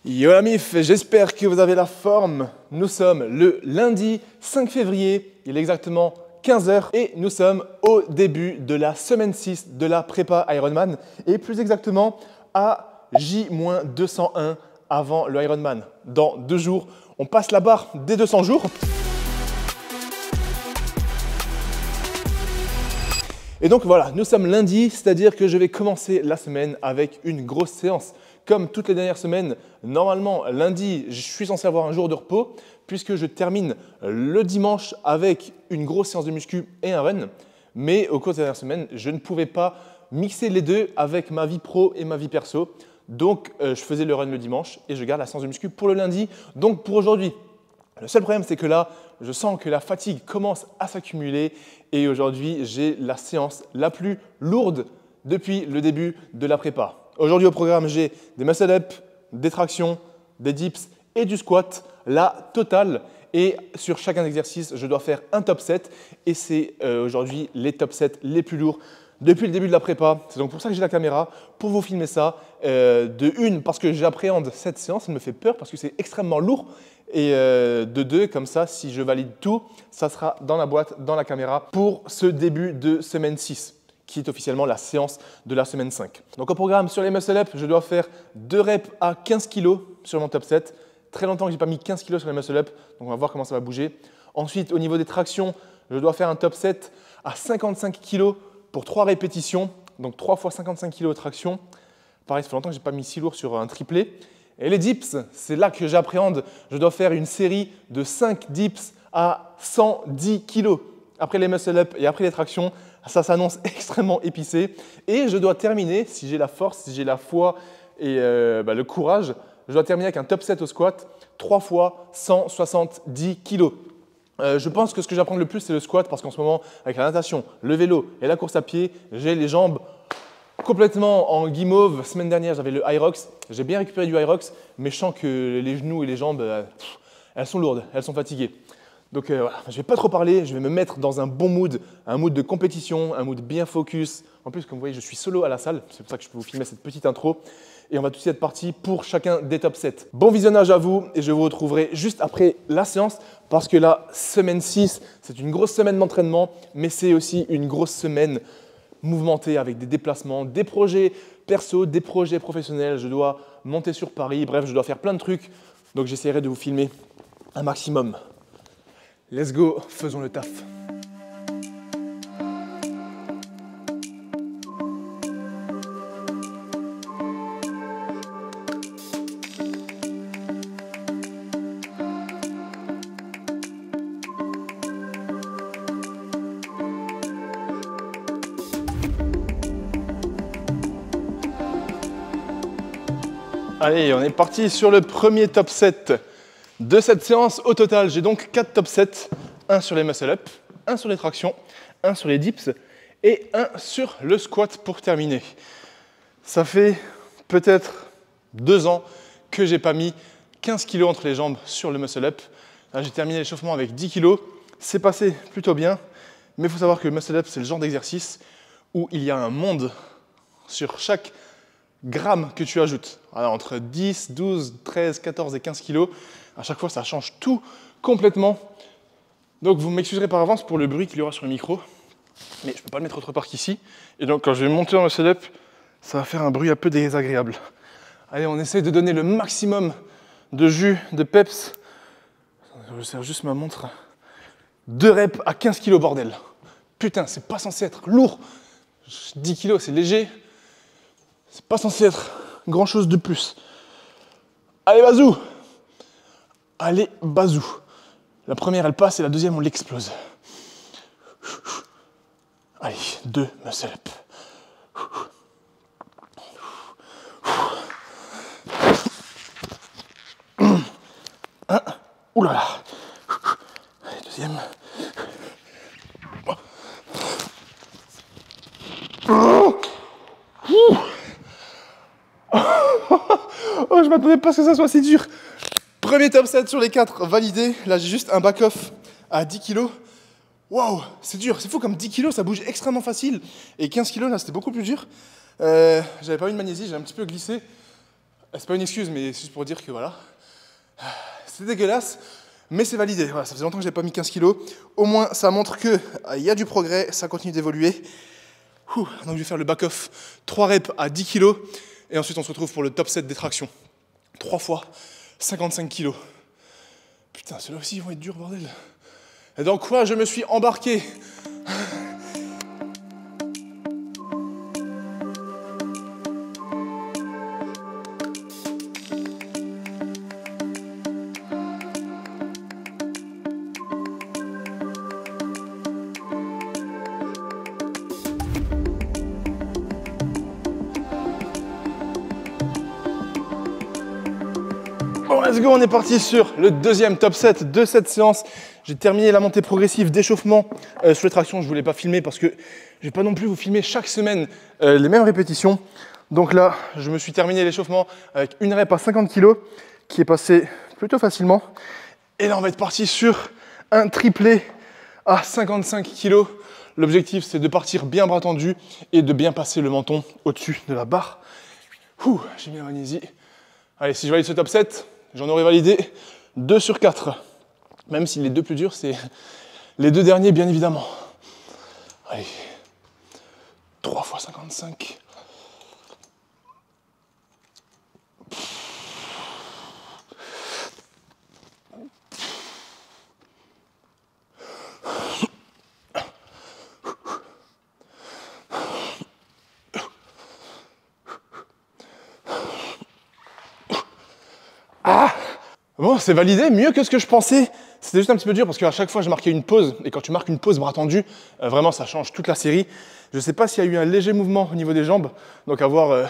Yo la mif, j'espère que vous avez la forme. Nous sommes le lundi 5 février, il est exactement 15 h et nous sommes au début de la semaine 6 de la prépa Ironman et plus exactement à J-201 avant le Ironman. Dans 2 jours, on passe la barre des 200 jours. Et donc voilà, nous sommes lundi, c'est-à-dire que je vais commencer la semaine avec une grosse séance. Comme toutes les dernières semaines, normalement, lundi, je suis censé avoir un jour de repos puisque je termine le dimanche avec une grosse séance de muscu et un run. Mais au cours de la dernière semaine, je ne pouvais pas mixer les deux avec ma vie pro et ma vie perso. Donc, je faisais le run le dimanche et je garde la séance de muscu pour le lundi, donc pour aujourd'hui. Le seul problème, c'est que là, je sens que la fatigue commence à s'accumuler et aujourd'hui, j'ai la séance la plus lourde depuis le début de la prépa. Aujourd'hui au programme, j'ai des muscle-up, des tractions, des dips et du squat, la totale. Et sur chacun exercice, je dois faire un top 7 et c'est aujourd'hui les top 7 les plus lourds depuis le début de la prépa. C'est donc pour ça que j'ai la caméra, pour vous filmer ça. De une, parce que j'appréhende cette séance, elle me fait peur parce que c'est extrêmement lourd. Et de deux, comme ça, si je valide tout, ça sera dans la boîte, dans la caméra pour ce début de semaine 6. Qui est officiellement la séance de la semaine 5. Donc au programme, sur les muscle-up, je dois faire 2 reps à 15 kg sur mon top 7. Très longtemps que je n'ai pas mis 15 kg sur les muscle-up, donc on va voir comment ça va bouger. Ensuite, au niveau des tractions, je dois faire un top 7 à 55 kg pour 3 répétitions, donc 3 fois 55 kg de traction. Pareil, ça fait longtemps que je n'ai pas mis si lourd sur un triplé. Et les dips, c'est là que j'appréhende. Je dois faire une série de 5 dips à 110 kg. Après les muscle-up et après les tractions, ça s'annonce extrêmement épicé. Et je dois terminer, si j'ai la force, si j'ai la foi et le courage, je dois terminer avec un top 7 au squat, 3 fois 170 kg. Je pense que ce que j'apprends le plus, c'est le squat, parce qu'en ce moment, avec la natation, le vélo et la course à pied, j'ai les jambes complètement en guimauve. Semaine dernière, j'avais le Hyrox. J'ai bien récupéré du Hyrox, mais je sens que les genoux et les jambes, elles sont lourdes, elles sont fatiguées. Donc voilà, je ne vais pas trop parler, je vais me mettre dans un bon mood, un mood de compétition, un mood bien focus. En plus, comme vous voyez, je suis solo à la salle, c'est pour ça que je peux vous filmer cette petite intro. Et on va tout de suite être parti pour chacun des top 7. Bon visionnage à vous et je vous retrouverai juste après la séance parce que la semaine 6, c'est une grosse semaine d'entraînement, mais c'est aussi une grosse semaine mouvementée avec des déplacements, des projets perso, des projets professionnels. Je dois monter sur Paris, bref, je dois faire plein de trucs. Donc j'essaierai de vous filmer un maximum. Let's go, faisons le taf. Allez, on est parti sur le premier top 7 de cette séance. Au total, j'ai donc 4 top 7. Un sur les muscle-up, un sur les tractions, un sur les dips et un sur le squat pour terminer. Ça fait peut-être 2 ans que je n'ai pas mis 15 kg entre les jambes sur le muscle-up. Là, j'ai terminé l'échauffement avec 10 kg. C'est passé plutôt bien, mais il faut savoir que le muscle-up, c'est le genre d'exercice où il y a un monde sur chaque gramme que tu ajoutes. Alors, entre 10, 12, 13, 14 et 15 kg, à chaque fois, ça change tout complètement. Donc, vous m'excuserez par avance pour le bruit qu'il y aura sur le micro, mais je ne peux pas le mettre autre part qu'ici. Et donc, quand je vais monter dans le muscle-up, ça va faire un bruit un peu désagréable. Allez, on essaie de donner le maximum de jus, de peps. Je sers juste ma montre. 2 reps à 15 kg, bordel. Putain, c'est pas censé être lourd. 10 kg, c'est léger. C'est pas censé être grand-chose de plus. Allez, bazou. Allez, bazou. La première, elle passe et la deuxième, on l'explose. Allez, 2 muscle-up. Un. Ouh là là. Allez, deuxième. Oh, je m'attendais pas à ce que ça soit si dur. Premier top 7 sur les 4 validé. Là, j'ai juste un back-off à 10 kg. Waouh, c'est dur. C'est fou comme 10 kg, ça bouge extrêmement facile. Et 15 kg, là, c'était beaucoup plus dur. J'avais pas eu de magnésie, j'ai un petit peu glissé. C'est pas une excuse, mais c'est juste pour dire que voilà. C'est dégueulasse, mais c'est validé. Voilà, ça faisait longtemps que je n'avais pas mis 15 kilos. Au moins, ça montre qu'il y a du progrès, ça continue d'évoluer. Donc je vais faire le back-off 3 reps à 10 kilos. Et ensuite, on se retrouve pour le top 7 des tractions. 3 fois 55 kilos. Putain, ceux-là aussi, ils vont être durs, bordel. Et dans quoi je me suis embarqué? Bon, let's go, on est parti sur le deuxième top 7 de cette séance. J'ai terminé la montée progressive d'échauffement sur les tractions. Je ne voulais pas filmer parce que je ne vais pas non plus vous filmer chaque semaine les mêmes répétitions. Donc là, je me suis terminé l'échauffement avec une rep à 50 kg qui est passé plutôt facilement. Et là, on va être parti sur un triplé à 55 kg. L'objectif, c'est de partir bien bras tendus et de bien passer le menton au-dessus de la barre. J'ai mis la magnésie. Allez, si je valide ce top 7, j'en aurais validé 2 sur 4. Même si les deux plus durs, c'est les deux derniers, bien évidemment. Allez, 3 fois 55. Bon, c'est validé, mieux que ce que je pensais. C'était juste un petit peu dur parce qu'à chaque fois, je marquais une pause. Et quand tu marques une pause bras tendu, vraiment, ça change toute la série. Je ne sais pas s'il y a eu un léger mouvement au niveau des jambes. Donc, à voir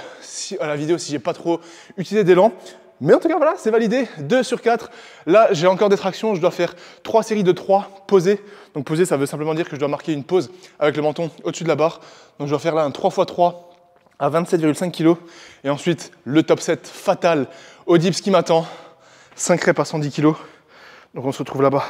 à la vidéo si j'ai pas trop utilisé d'élan. Mais en tout cas, voilà, c'est validé. 2 sur 4. Là, j'ai encore des tractions. Je dois faire 3 séries de 3 posées. Donc, poser, ça veut simplement dire que je dois marquer une pause avec le menton au-dessus de la barre. Donc, je dois faire là un 3x3 à 27,5 kg. Et ensuite, le top 7 fatal au dips qui m'attend. 5 reps à 110 kg. Donc on se retrouve là-bas.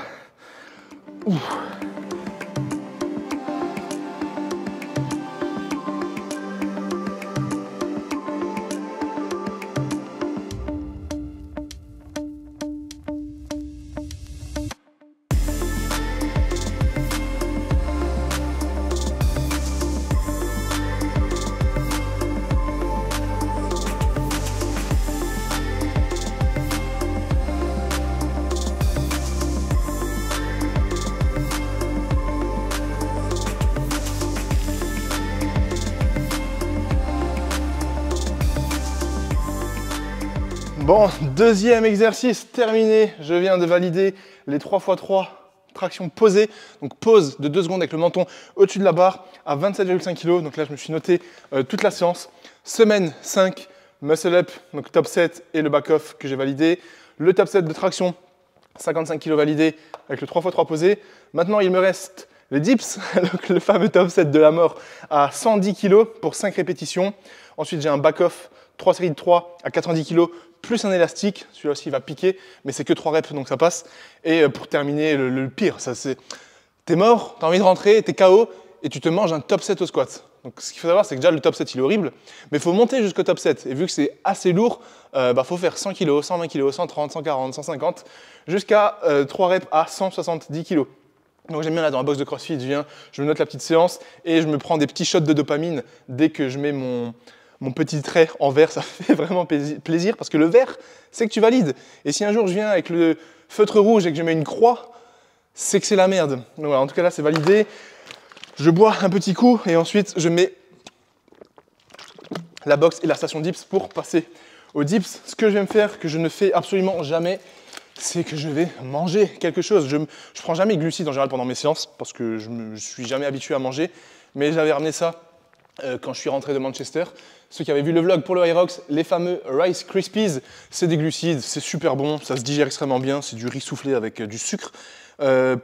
Bon, deuxième exercice terminé. Je viens de valider les 3x3 tractions posées. Donc pause de 2 secondes avec le menton au-dessus de la barre à 27,5 kg. Donc là, je me suis noté toute la séance. Semaine 5, muscle up, donc top 7 et le back-off que j'ai validé. Le top 7 de traction, 55 kg validé avec le 3x3 posé. Maintenant, il me reste les dips, donc le fameux top 7 de la mort à 110 kg pour 5 répétitions. Ensuite, j'ai un back-off, 3 séries de 3 à 90 kg, plus un élastique. Celui-là aussi, il va piquer, mais c'est que 3 reps, donc ça passe. Et pour terminer, le pire, t'es mort, t'as envie de rentrer, t'es KO, et tu te manges un top 7 au squat. Donc ce qu'il faut savoir, c'est que déjà, le top 7, il est horrible, mais il faut monter jusqu'au top 7. Et vu que c'est assez lourd, faut faire 100 kg, 120 kg, 130, 140, 150, jusqu'à 3 reps à 170 kg. Donc j'aime bien là dans la box de CrossFit, je me note la petite séance et je me prends des petits shots de dopamine dès que je mets mon petit trait en vert. Ça fait vraiment plaisir parce que le vert, c'est que tu valides. Et si un jour je viens avec le feutre rouge et que je mets une croix, c'est que c'est la merde. Donc voilà, en tout cas là c'est validé. Je bois un petit coup et ensuite je mets la box et la station dips pour passer au dips. Ce que je vais me faire, que je ne fais absolument jamais, c'est que je vais manger quelque chose. Je ne prends jamais de glucides en général pendant mes séances parce que je ne suis jamais habitué à manger. Mais j'avais ramené ça quand je suis rentré de Manchester. Ceux qui avaient vu le vlog pour le Hyrox, les fameux Rice Krispies, c'est des glucides, c'est super bon, ça se digère extrêmement bien, c'est du riz soufflé avec du sucre.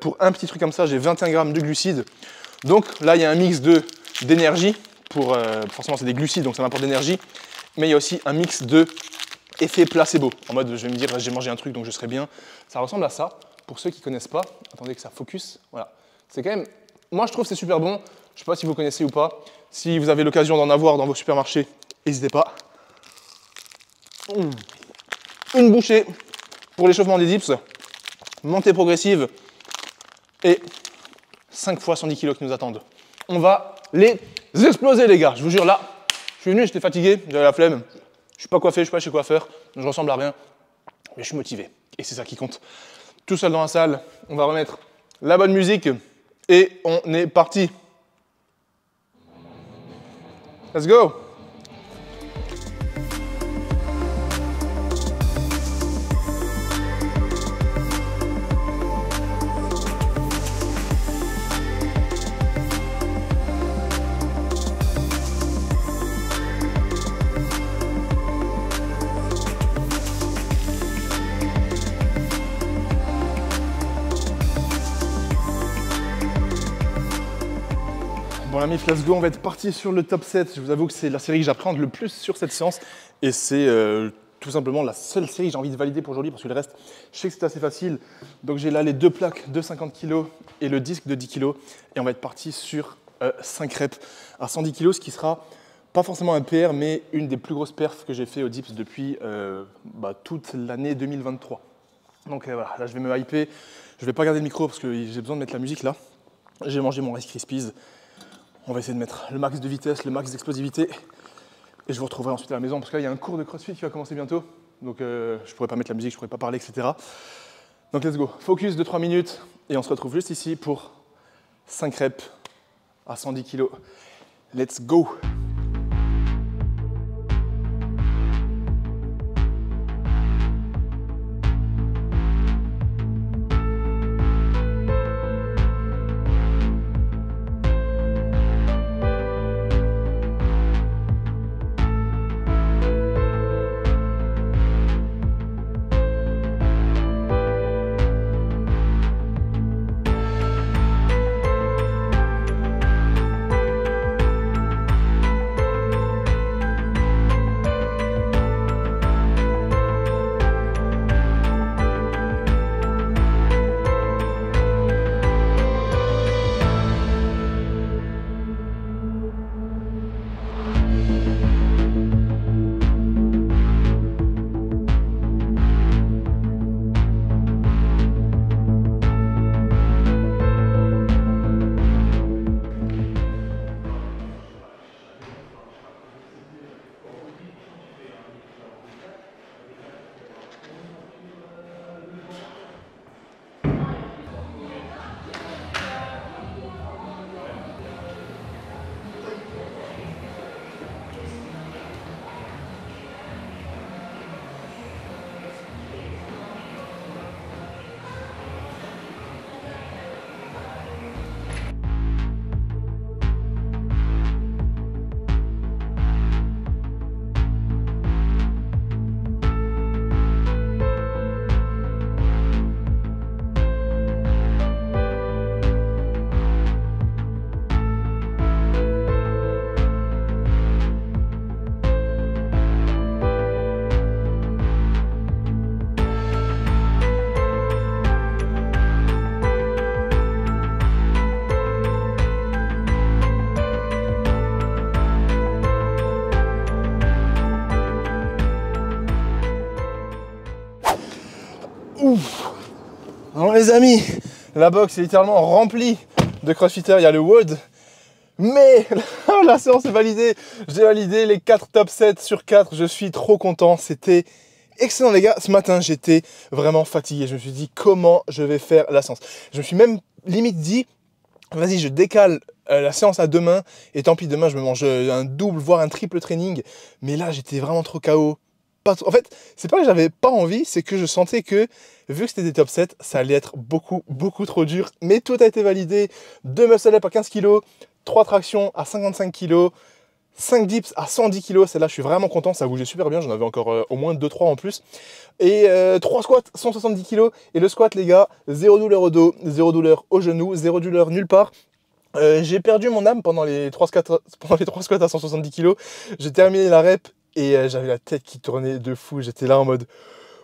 Pour un petit truc comme ça, j'ai 21 grammes de glucides. Donc là, il y a un mix d'énergie. Forcément, c'est des glucides, donc ça m'apporte d'énergie. Mais il y a aussi un mix de effet placebo. En mode, je vais me dire, j'ai mangé un truc, donc je serai bien. Ça ressemble à ça. Pour ceux qui ne connaissent pas, attendez que ça focus. Voilà. C'est quand même, moi, je trouve que c'est super bon. Je ne sais pas si vous connaissez ou pas. Si vous avez l'occasion d'en avoir dans vos supermarchés, n'hésitez pas. Une bouchée pour l'échauffement des dips, montée progressive et 5 fois 110 kg qui nous attendent. On va les exploser les gars, je vous jure là, je suis venu, j'étais fatigué, j'avais la flemme, je suis pas coiffé, je suis pas chez coiffeur, je ressemble à rien, mais je suis motivé et c'est ça qui compte. Tout seul dans la salle, on va remettre la bonne musique et on est parti. Let's go! Bon la MIF, let's go, on va être parti sur le top 7. Je vous avoue que c'est la série que j'appréhende le plus sur cette séance et c'est tout simplement la seule série que j'ai envie de valider pour aujourd'hui parce que le reste, je sais que c'est assez facile. Donc j'ai là les 2 plaques de 50 kg et le disque de 10 kg et on va être parti sur 5 reps à 110 kg, ce qui sera pas forcément un PR mais une des plus grosses perfs que j'ai fait au dips depuis toute l'année 2023. Donc voilà, là je vais me hyper, je vais pas garder le micro parce que j'ai besoin de mettre la musique là. J'ai mangé mon Rice Krispies. On va essayer de mettre le max de vitesse, le max d'explosivité. Et je vous retrouverai ensuite à la maison parce que là, il y a un cours de CrossFit qui va commencer bientôt. Donc je ne pourrai pas mettre la musique, je ne pourrai pas parler, etc. Donc let's go. Focus de 3 minutes. Et on se retrouve juste ici pour 5 reps à 110 kg. Let's go. Ouf. Alors les amis, la box est littéralement remplie de crossfitters, il y a le WOD. Mais la séance est validée. J'ai validé les 4 top 7 sur 4. Je suis trop content. C'était excellent les gars. Ce matin, j'étais vraiment fatigué. Je me suis dit comment je vais faire la séance. Je me suis même limite dit, vas-y, je décale la séance à demain. Et tant pis, demain, je me mange un double, voire un triple training. Mais là, j'étais vraiment trop KO. En fait, c'est pas que j'avais pas envie, c'est que je sentais que, vu que c'était des top 7, ça allait être beaucoup trop dur. Mais tout a été validé. 2 muscle up à 15 kg, 3 tractions à 55 kg, 5 dips à 110 kg. Celle-là, je suis vraiment content, ça bougeait super bien. J'en avais encore au moins 2-3 en plus. Et 3 squats, 170 kg. Et le squat, les gars, 0 douleur au dos, 0 douleur au genou, 0 douleur nulle part. J'ai perdu mon âme pendant les 3 squats à 170 kg. J'ai terminé la rep. Et j'avais la tête qui tournait de fou, j'étais là en mode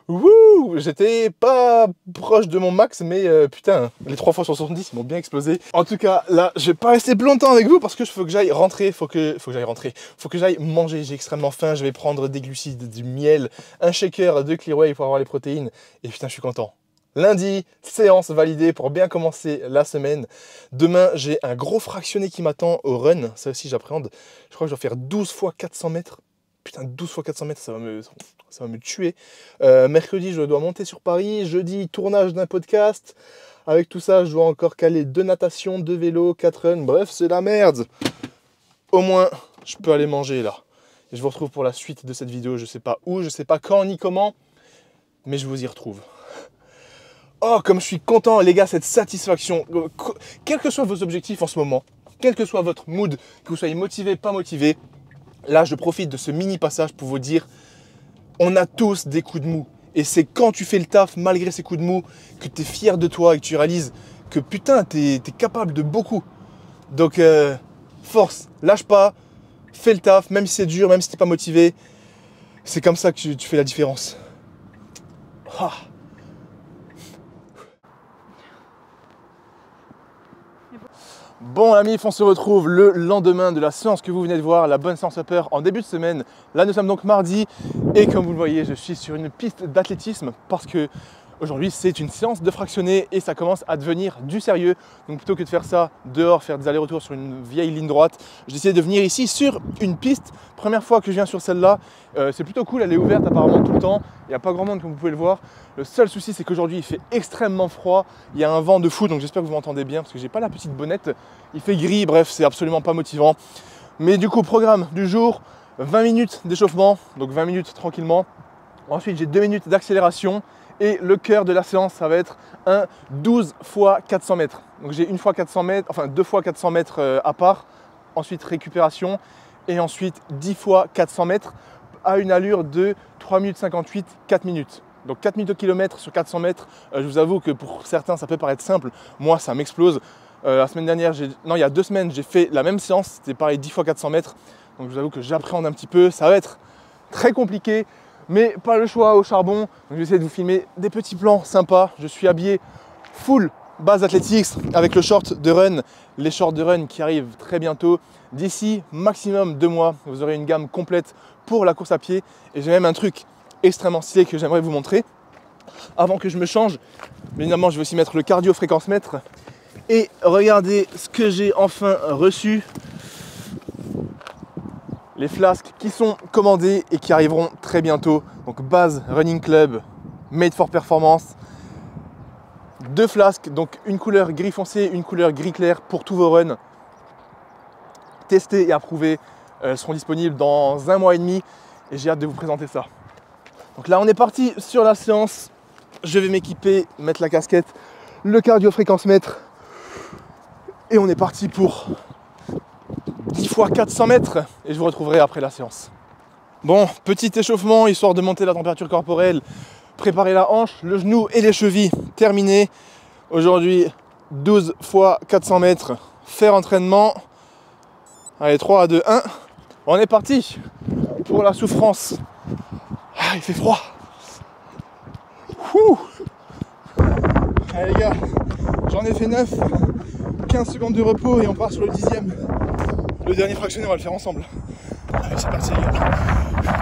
Wouh! J'étais pas proche de mon max, mais putain, les 3 fois sur 70, ils m'ont bien explosé. En tout cas, là, je vais pas rester plus longtemps avec vous parce que faut que j'aille rentrer, faut que j'aille manger. J'ai extrêmement faim, je vais prendre des glucides, du miel, un shaker de Clearway pour avoir les protéines. Et putain, je suis content. Lundi, séance validée pour bien commencer la semaine. Demain, j'ai un gros fractionné qui m'attend au run. Ça aussi, j'appréhende. Je crois que je dois faire 12 fois 400 mètres. Putain, 12 fois 400 mètres, ça va me tuer. Mercredi, je dois monter sur Paris. Jeudi, tournage d'un podcast. Avec tout ça, je dois encore caler 2 natations, 2 vélos, 4 runs. Bref, c'est la merde. Au moins, je peux aller manger là. Et je vous retrouve pour la suite de cette vidéo. Je sais pas où, je sais pas quand ni comment, mais je vous y retrouve. Oh, comme je suis content, les gars, cette satisfaction. Quels que soient vos objectifs en ce moment, quel que soit votre mood, que vous soyez motivé, pas motivé, là, je profite de ce mini passage pour vous dire, on a tous des coups de mou. Et c'est quand tu fais le taf, malgré ces coups de mou, que tu es fier de toi et que tu réalises que putain, tu es capable de beaucoup. Donc, force, lâche pas, fais le taf, même si c'est dur, même si tu n'es pas motivé. C'est comme ça que tu fais la différence. Ah. Bon amis, on se retrouve le lendemain de la séance que vous venez de voir, la bonne séance upper en début de semaine. Là nous sommes donc mardi et comme vous le voyez, je suis sur une piste d'athlétisme parce que aujourd'hui c'est une séance de fractionné et ça commence à devenir du sérieux. Donc plutôt que de faire ça dehors, faire des allers-retours sur une vieille ligne droite, j'ai décidé de venir ici sur une piste. Première fois que je viens sur celle-là, c'est plutôt cool, elle est ouverte apparemment tout le temps. Il n'y a pas grand monde comme vous pouvez le voir. Le seul souci c'est qu'aujourd'hui il fait extrêmement froid, il y a un vent de fou donc j'espère que vous m'entendez bien parce que j'ai pas la petite bonnette. Il fait gris, bref c'est absolument pas motivant. Mais du coup programme du jour, 20 minutes d'échauffement, donc 20 minutes tranquillement. Ensuite j'ai 2 minutes d'accélération. Et le cœur de la séance, ça va être un 12 fois 400 mètres. Donc j'ai 1 fois 400 mètres, enfin 2 fois 400 mètres à part. Ensuite récupération. Et ensuite 10 fois 400 mètres à une allure de 3 minutes 58, 4 minutes. Donc 4 minutes au kilomètre sur 400 mètres. Je vous avoue que pour certains, ça peut paraître simple. Moi, ça m'explose. La semaine dernière, il y a 2 semaines, j'ai fait la même séance. C'était pareil, 10 fois 400 mètres. Donc je vous avoue que j'appréhende un petit peu. Ça va être très compliqué. Mais pas le choix au charbon, donc je vais essayer de vous filmer des petits plans sympas. Je suis habillé full base athletics avec le short de run, les shorts de run qui arrivent très bientôt. D'ici maximum 2 mois, vous aurez une gamme complète pour la course à pied. Et j'ai même un truc extrêmement stylé que j'aimerais vous montrer. Avant que je me change, évidemment je vais aussi mettre le cardio fréquence mètre. Et regardez ce que j'ai enfin reçu. Les flasques qui sont commandées et qui arriveront très bientôt. Donc base Running Club, Made for Performance. 2 flasques, donc une couleur gris foncé, une couleur gris clair pour tous vos runs. Testées et approuvées. Elles seront disponibles dans 1 mois et demi et j'ai hâte de vous présenter ça. Donc là on est parti sur la séance. Je vais m'équiper, mettre la casquette, le cardio fréquence mètre. Et on est parti pour 10 fois 400 mètres et je vous retrouverai après la séance. Bon, petit échauffement histoire de monter la température corporelle, préparer la hanche, le genou et les chevilles, terminé. Aujourd'hui, 12 fois 400 mètres, faire entraînement. Allez, 3, 2, 1. On est parti pour la souffrance. Ah, il fait froid. Ouh. Allez les gars, j'en ai fait 9. 15 secondes de repos et on part sur le 10e. Le dernier fractionné, on va le faire ensemble. Allez, c'est parti les gars.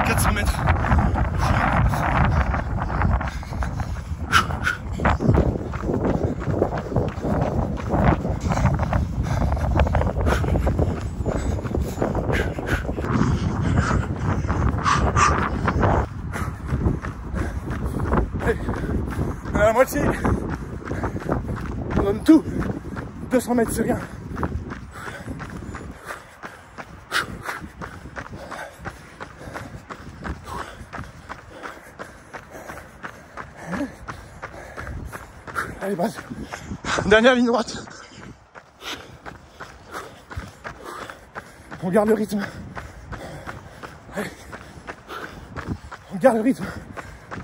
400 mètres. Allez, on est à la moitié. On donne tout. 200 mètres, c'est rien. Allez, base. Dernière ligne droite. On garde le rythme. Allez. On garde le rythme.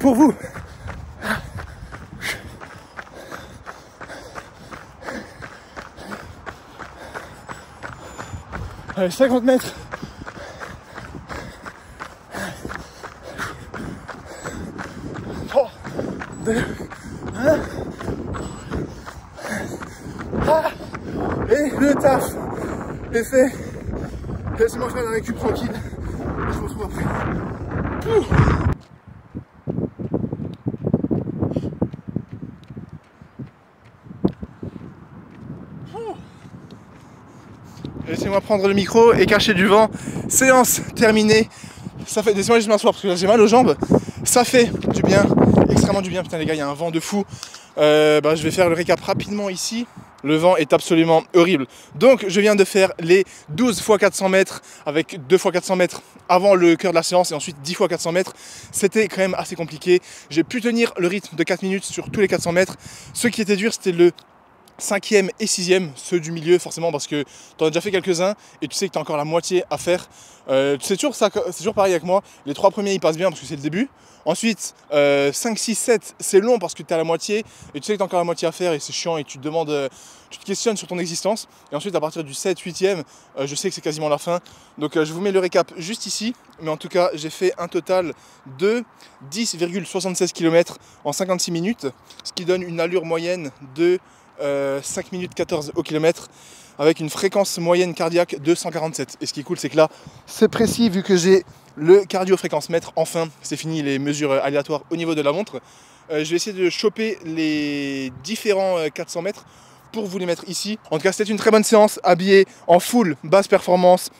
Pour vous. Allez, 50 mètres. Oh. 2, 1. Ah, et le taf est fait. Laissez-moi faire la récup tranquille. Et je vous retrouve après. Laissez-moi prendre le micro et cacher du vent. Séance terminée. Ça fait, laissez-moi juste m'asseoir parce que j'ai mal aux jambes. Ça fait du bien, extrêmement du bien. Putain les gars, il y a un vent de fou. Je vais faire le récap rapidement ici. Le vent est absolument horrible. Donc je viens de faire les 12 x 400 mètres avec 2 x 400 mètres avant le cœur de la séance et ensuite 10 x 400 mètres. C'était quand même assez compliqué. J'ai pu tenir le rythme de 4 minutes sur tous les 400 mètres. Ce qui était dur, c'était le 5e et 6e, ceux du milieu forcément parce que tu en as déjà fait quelques-uns et tu sais que tu as encore la moitié à faire. C'est toujours pareil avec moi, les 3 premiers ils passent bien parce que c'est le début. Ensuite 5, 6, 7 c'est long parce que tu es à la moitié et tu sais que tu as encore la moitié à faire et c'est chiant et tu te demandes, tu te questionnes sur ton existence. Et ensuite à partir du 7, 8e, je sais que c'est quasiment la fin. Donc je vous mets le récap juste ici. Mais en tout cas j'ai fait un total de 10,76 km en 56 minutes, ce qui donne une allure moyenne de 5 minutes 14 au kilomètre avec une fréquence moyenne cardiaque de 147. Et ce qui est cool, c'est que là, c'est précis vu que j'ai le cardio-fréquence mètre. Enfin, c'est fini les mesures aléatoires au niveau de la montre. Je vais essayer de choper les différents 400 mètres pour vous les mettre ici. En tout cas, c'était une très bonne séance, habillée en full basse performance.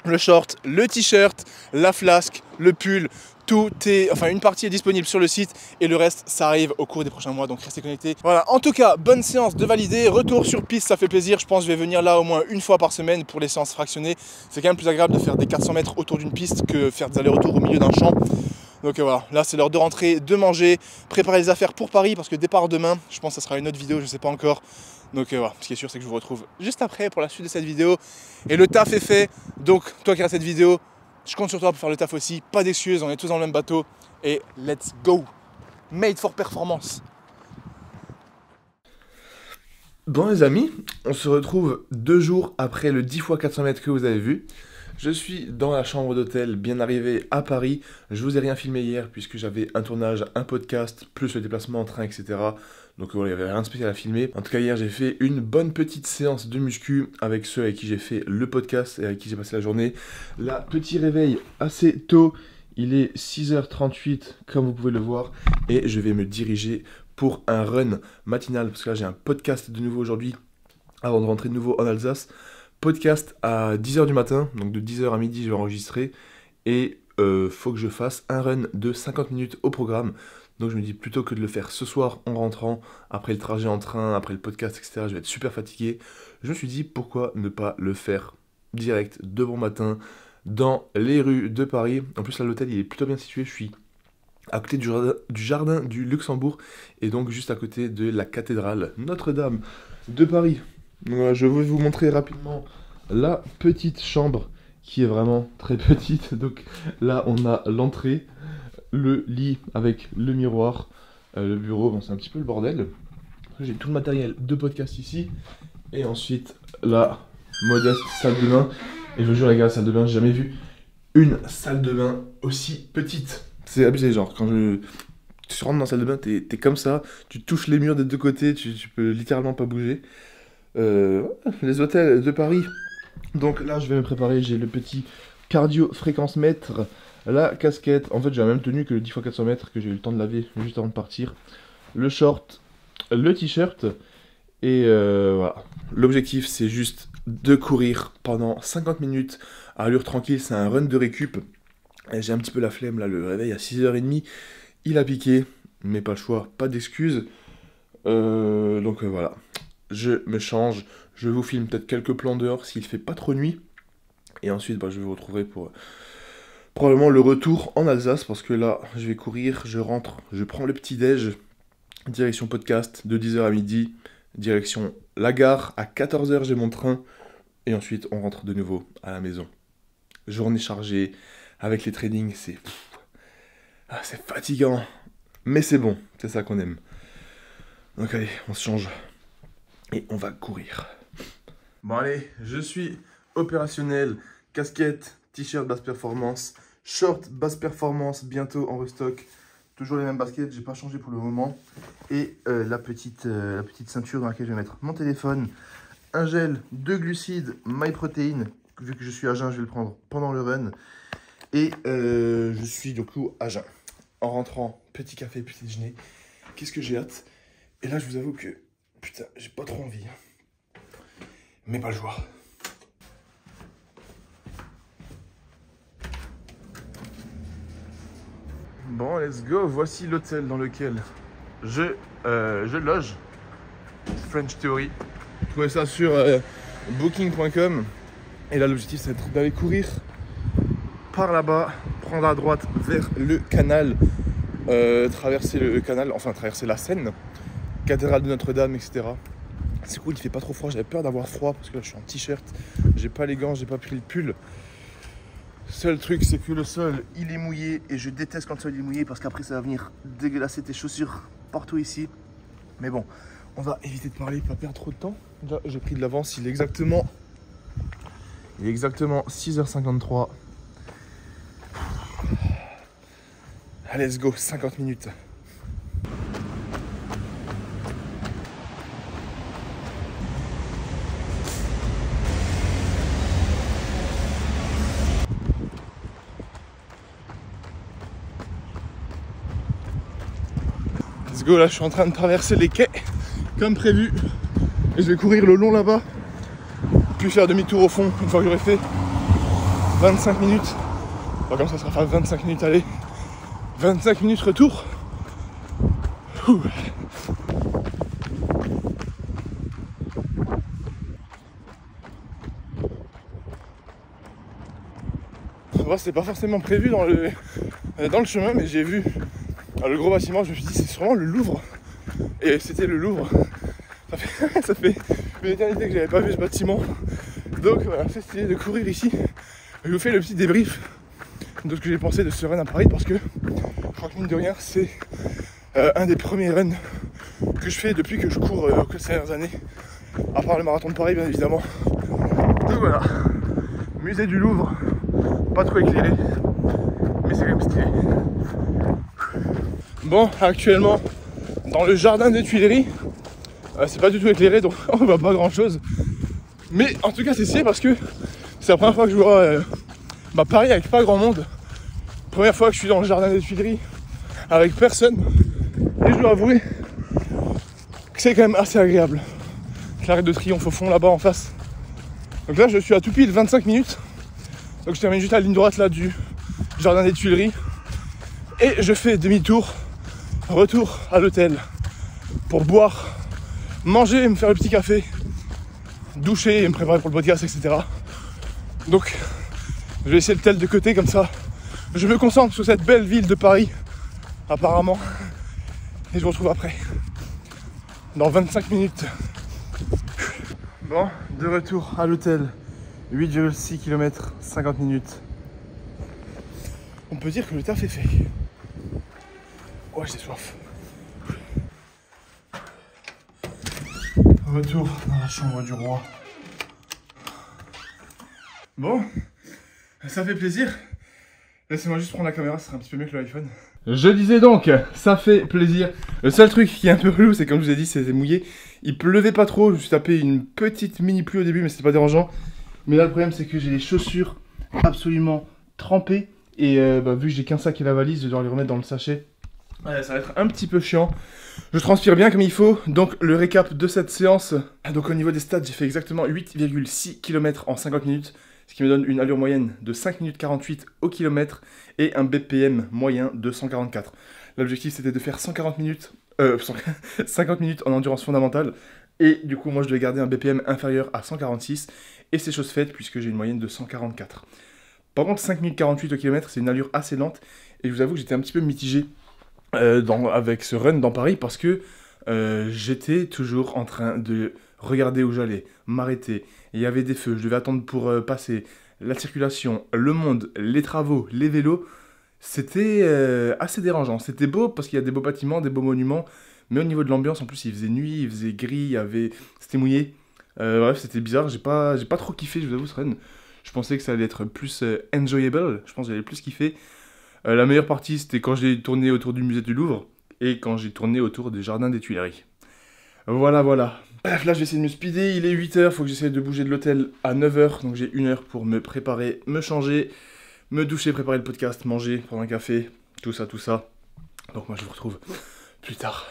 Le short, le t-shirt, la flasque, le pull, tout est, enfin une partie est disponible sur le site et le reste ça arrive au cours des prochains mois, donc restez connectés. Voilà, en tout cas, bonne séance de valider, retour sur piste, ça fait plaisir. Je pense que je vais venir là au moins une fois par semaine pour les séances fractionnées. C'est quand même plus agréable de faire des 400 mètres autour d'une piste que faire des allers-retours au milieu d'un champ. Donc voilà, là c'est l'heure de rentrer, de manger, préparer les affaires pour Paris parce que départ demain, je pense que ça sera une autre vidéo, je sais pas encore. Donc voilà, ce qui est sûr c'est que je vous retrouve juste après pour la suite de cette vidéo. Et le taf est fait, donc toi qui regardes cette vidéo, je compte sur toi pour faire le taf aussi. Pas d'excuses, on est tous dans le même bateau. Et let's go. Made for performance. Bon les amis, on se retrouve 2 jours après le 10 x 400 mètres que vous avez vu. Je suis dans la chambre d'hôtel, bien arrivé à Paris. Je vous ai rien filmé hier puisque j'avais un tournage, un podcast, plus le déplacement en train, etc. Donc voilà, il n'y avait rien de spécial à filmer. En tout cas, hier, j'ai fait une bonne petite séance de muscu avec ceux avec qui j'ai fait le podcast et avec qui j'ai passé la journée. Là, petit réveil assez tôt. Il est 6h38, comme vous pouvez le voir. Et je vais me diriger pour un run matinal. Parce que là, j'ai un podcast de nouveau aujourd'hui, avant de rentrer de nouveau en Alsace. Podcast à 10h du matin. Donc de 10h à midi, je vais enregistrer. Et faut que je fasse un run de 50 minutes au programme. Donc je me dis, plutôt que de le faire ce soir en rentrant, après le trajet en train, après le podcast, etc., je vais être super fatigué. Je me suis dit, pourquoi ne pas le faire direct, de bon matin, dans les rues de Paris. En plus là, l'hôtel, il est plutôt bien situé. Je suis à côté du jardin du Luxembourg, et donc juste à côté de la cathédrale Notre-Dame de Paris. Donc voilà, je vais vous montrer rapidement la petite chambre, qui est vraiment très petite. Donc là, on a l'entrée, le lit avec le miroir, le bureau, bon, c'est un petit peu le bordel. J'ai tout le matériel de podcast ici. Et ensuite, la modeste salle de bain. Et je vous jure les gars, la salle de bain, j'ai jamais vu une salle de bain aussi petite. C'est abusé, genre quand tu rentres dans la salle de bain, t'es comme ça, tu touches les murs des deux côtés, tu peux littéralement pas bouger. Les hôtels de Paris. Donc là, je vais me préparer, j'ai le petit cardio fréquence mètre, la casquette, en fait j'ai la même tenue que le 10 x 400 mètres que j'ai eu le temps de laver juste avant de partir, le short, le t-shirt, et voilà. L'objectif c'est juste de courir pendant 50 minutes à allure tranquille, c'est un run de récup, et j'ai un petit peu la flemme là, le réveil à 6h30, il a piqué, mais pas le choix, pas d'excuses, donc voilà, je me change, je vous filme peut-être quelques plans dehors s'il fait pas trop nuit, et ensuite je vous retrouverai pour probablement le retour en Alsace, parce que là, je vais courir, je rentre, je prends le petit-déj, direction podcast, de 10h à midi, direction la gare, à 14h j'ai mon train, et ensuite on rentre de nouveau à la maison. Journée chargée, avec les trainings, c'est fatigant, mais c'est bon, c'est ça qu'on aime. Donc allez, on se change, et on va courir. Bon allez, je suis opérationnel, casquette, t-shirt basse performance, short basse performance bientôt en restock, Toujours les mêmes baskets, j'ai pas changé pour le moment. Et la petite ceinture dans laquelle je vais mettre mon téléphone, un gel, 2 glucides, MyProtein. Vu que je suis à jeun, je vais le prendre pendant le run. Et je suis du coup à jeun. En rentrant, petit café, petit déjeuner. Qu'est-ce que j'ai hâte. Et là, je vous avoue que, putain, j'ai pas trop envie. Mais pas le choix. Bon, let's go. Voici l'hôtel dans lequel je loge. French Theory. Vous trouvez ça sur booking.com. Et là, l'objectif, c'est d'aller courir par là-bas, prendre à droite vers le canal, traverser le canal, enfin traverser la Seine, cathédrale de Notre-Dame, etc. C'est cool, il fait pas trop froid. J'avais peur d'avoir froid parce que là, je suis en t-shirt. J'ai pas les gants, j'ai pas pris le pull. Seul truc, c'est que le sol, il est mouillé et je déteste quand le sol est mouillé parce qu'après, ça va venir dégueulasser tes chaussures partout ici. Mais bon, on va éviter de parler, pas perdre trop de temps. Là, j'ai pris de l'avance, il est exactement 6h53. Allez, let's go, 50 minutes. Let's go, là je suis en train de traverser les quais comme prévu et je vais courir le long là-bas puis faire demi-tour au fond une fois que j'aurai fait 25 minutes. Enfin, comme ça sera faire 25 minutes aller, 25 minutes retour. Ouh. Bon, c'était pas forcément prévu dans le chemin, mais j'ai vu le gros bâtiment, je me suis dit c'est sûrement le Louvre. Et c'était le Louvre. Ça fait une éternité que j'avais pas vu ce bâtiment. Donc voilà, c'est stylé de courir ici. Je vous fais le petit débrief de ce que j'ai pensé de ce run à Paris parce que je crois que mine de rien c'est un des premiers runs que je fais depuis que je cours que ces dernières années. À part le marathon de Paris bien évidemment. Donc voilà, musée du Louvre, pas trop éclairé, mais c'est quand même stylé. Bon, actuellement dans le jardin des Tuileries, c'est pas du tout éclairé donc on voit pas grand chose. Mais en tout cas c'est stylé parce que c'est la première fois que je vois Paris avec pas grand monde. Première fois que je suis dans le jardin des Tuileries avec personne. Et je dois avouer que c'est quand même assez agréable. L'Arc de Triomphe au fond là-bas en face. Donc là je suis à tout pile 25 minutes. Donc je termine juste la ligne droite là du jardin des Tuileries. Et je fais demi-tour, retour à l'hôtel pour boire, manger, me faire le petit café, doucher et me préparer pour le podcast, etc. Donc je vais laisser le tel de côté comme ça. Je me concentre sur cette belle ville de Paris, apparemment. Et je vous retrouve après, dans 25 minutes. Bon, de retour à l'hôtel, 8,6 km, 50 minutes. On peut dire que le taf est fait. Ouais, j'ai soif. Retour dans la chambre du roi. Bon, ça fait plaisir. Laissez-moi juste prendre la caméra, ce sera un petit peu mieux que l'iPhone. Je disais donc, ça fait plaisir. Le seul truc qui est un peu relou, c'est comme je vous ai dit, c'était mouillé. Il pleuvait pas trop, je me suis tapé une petite mini pluie au début, mais c'était pas dérangeant. Mais là, le problème, c'est que j'ai les chaussures absolument trempées. Et vu que j'ai qu'un sac et la valise, je dois les remettre dans le sachet. Ouais, ça va être un petit peu chiant. Je transpire bien comme il faut. Donc, le récap de cette séance. Donc, au niveau des stats, j'ai fait exactement 8,6 km en 50 minutes. Ce qui me donne une allure moyenne de 5 minutes 48 au kilomètre et un BPM moyen de 144. L'objectif c'était de faire 50 minutes en endurance fondamentale et du coup moi je devais garder un BPM inférieur à 146 et c'est chose faite puisque j'ai une moyenne de 144. Par contre 5 minutes 48 au kilomètre c'est une allure assez lente et je vous avoue que j'étais un petit peu mitigé avec ce run dans Paris parce que j'étais toujours en train de regarder où j'allais, m'arrêter. Il y avait des feux, je devais attendre pour passer, la circulation, le monde, les travaux, les vélos. C'était assez dérangeant. C'était beau parce qu'il y a des beaux bâtiments, des beaux monuments. Mais au niveau de l'ambiance, en plus, il faisait nuit, il faisait gris, c'était mouillé. Bref, c'était bizarre. J'ai pas trop kiffé, je vous avoue, ce run. Je pensais que ça allait être plus enjoyable. Je pense que j'allais plus kiffer. La meilleure partie, c'était quand j'ai tourné autour du musée du Louvre et quand j'ai tourné autour des jardins des Tuileries. Voilà, voilà. Bref, là, je vais essayer de me speeder. Il est 8h, faut que j'essaie de bouger de l'hôtel à 9h. Donc j'ai 1 heure pour me préparer, me changer, me doucher, préparer le podcast, manger, prendre un café, tout ça, tout ça. Donc moi, je vous retrouve plus tard.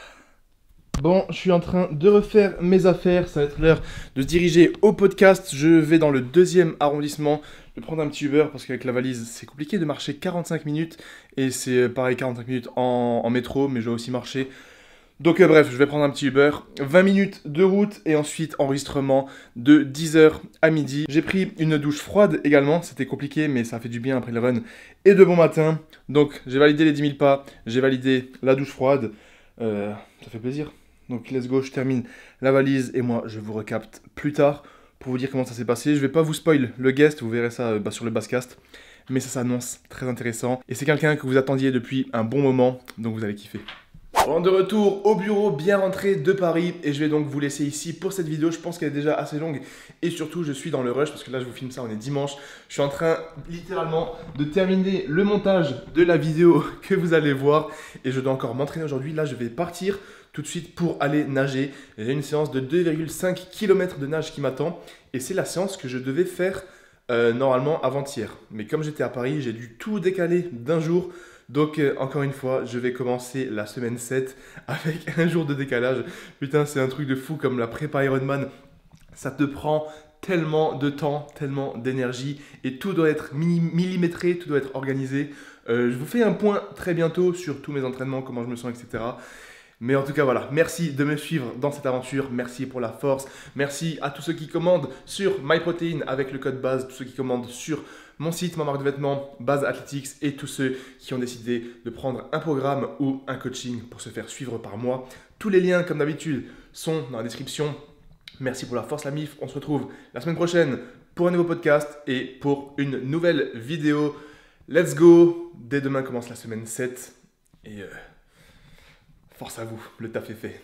Bon, je suis en train de refaire mes affaires, ça va être l'heure de se diriger au podcast. Je vais dans le 2e arrondissement, je vais prendre un petit Uber parce qu'avec la valise, c'est compliqué de marcher 45 minutes. Et c'est pareil, 45 minutes en métro, mais je dois aussi marcher. Donc bref, je vais prendre un petit Uber, 20 minutes de route et ensuite enregistrement de 10h à midi. J'ai pris une douche froide également, c'était compliqué mais ça fait du bien après le run et de bon matin. Donc j'ai validé les 10 000 pas, j'ai validé la douche froide, ça fait plaisir. Donc let's go, je termine la valise et moi je vous recapte plus tard pour vous dire comment ça s'est passé. Je vais pas vous spoil le guest, vous verrez ça sur le Basscast, mais ça s'annonce très intéressant. Et c'est quelqu'un que vous attendiez depuis un bon moment, donc vous allez kiffer. Bon, de retour au bureau, bien rentré de Paris, et je vais donc vous laisser ici pour cette vidéo. Je pense qu'elle est déjà assez longue, et surtout je suis dans le rush, parce que là je vous filme ça, on est dimanche. Je suis en train littéralement de terminer le montage de la vidéo que vous allez voir, et je dois encore m'entraîner aujourd'hui. Là je vais partir tout de suite pour aller nager. J'ai une séance de 2,5 km de nage qui m'attend, et c'est la séance que je devais faire normalement avant-hier. Mais comme j'étais à Paris, j'ai dû tout décaler d'un jour. Donc encore une fois, je vais commencer la semaine 7 avec un jour de décalage. Putain, c'est un truc de fou comme la prépa Ironman. Ça te prend tellement de temps, tellement d'énergie et tout doit être millimétré, tout doit être organisé. Je vous fais un point très bientôt sur tous mes entraînements, comment je me sens, etc. Mais en tout cas, voilà, merci de me suivre dans cette aventure, merci pour la force, merci à tous ceux qui commandent sur MyProtein avec le code BASE, tous ceux qui commandent sur mon site, ma marque de vêtements, Base Athletics et tous ceux qui ont décidé de prendre un programme ou un coaching pour se faire suivre par moi. Tous les liens, comme d'habitude, sont dans la description. Merci pour la force, la MIF. On se retrouve la semaine prochaine pour un nouveau podcast et pour une nouvelle vidéo. Let's go! Dès demain commence la semaine 7 et force à vous, le taf est fait.